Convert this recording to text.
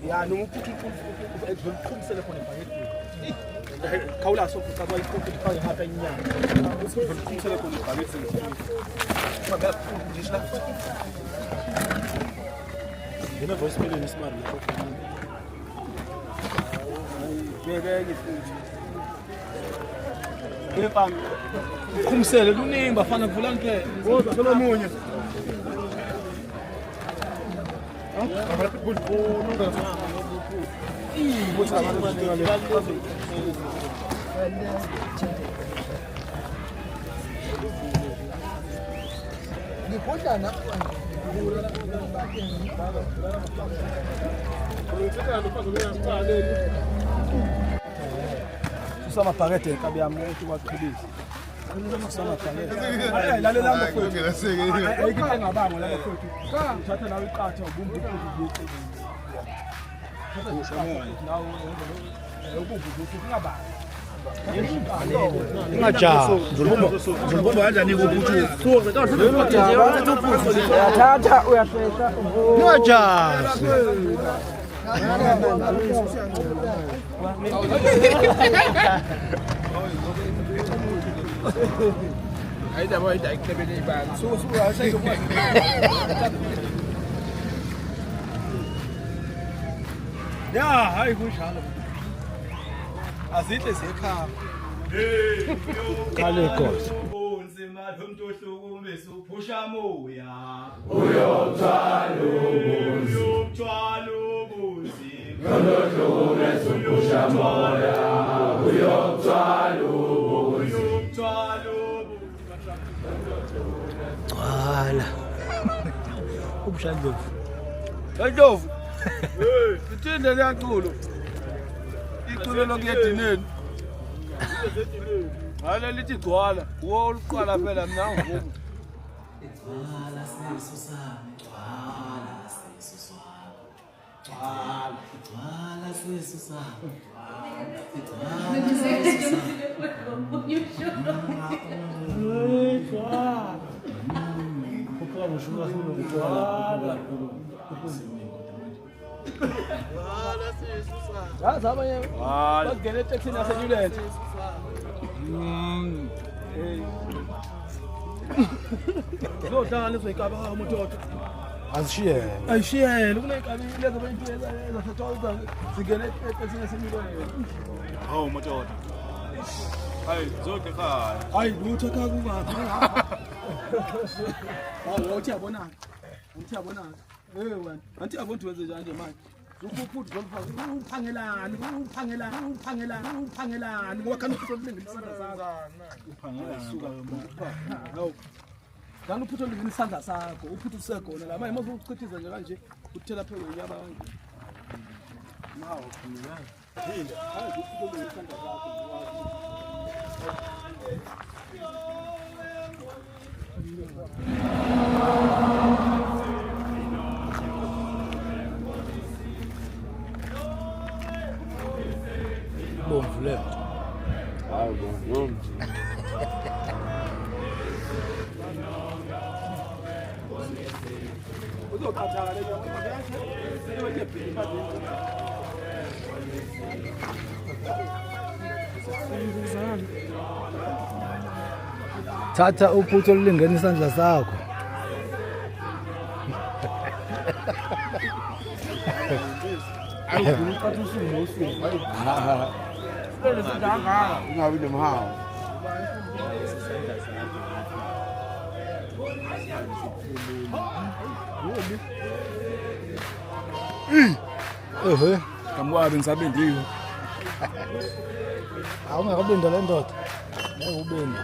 Yani uphumsele khona ebhakethini. Khawula sokufaka ikhophi ifake hapha inyanga. Uphumsele khona ebhakethini. Mabe ngisho la. Yena voice mail nesimari lapho. Beke futhi. Befana. Uphumsele luningi bafana kuvula nje. Ngoba phela omunye. Susama parete kabyami ukuthi kwaqhubisa. Susama parete. Lalela mfowethu. Ayikho ngabanga la mfowethu. Uthatha nawe iqatha ubumbu ukuthi Ngizolibomba kanjani ukuthi uyathatha uyafesa ungajazi ayidaba ayidayikebele ibanga suku ayisayikwazi ya hayi kunjalo azihle zekhaya kale khosi unzima lomuntu ohlukumeza uphusha moya Uyothwala ubunzima ohlukumeza uphusha moya uyothwala Cwala ubushandlovu Ndlovu sithinde liyaculo iculo lokuyedineni Hale lithi gcwala wo oluqala phela mina ngivuma Gcwala sisu sami gcwala sisu sami gcwala sisu sami yazi abanye bagene etekisini yasenyulet zohlanganiswa ikaba kamutoto azishiyele ayishiyele kuney'kabi lezo beyinto ezathatha zingene etekisini yasenyulet hawu madoda hayi zonke ekhaya hayi lutho ekhaya kungaphi hawu uthi yabonana wena anti yabona ukuthi wenze njani nje manje ukuphuthi zomfaka uphangelani ngoba khani uphutho olingene isandla sakho Kan uphutho olingene isandla sakho uphutho usekhona la manje mase uchitheza nje kanje uthela phezulu yaba kanje mawo khona phinda hayi uphutho olingene isandla sakho bomvu le hayi bomvu uzokhathala le nto thatha uphutho olulingene isandla sakho ayivula uqatha usuku nosuku hayi Ungabi nomhawu. kamwabi ngisabendiwe awungakabinda le ndoda ubindi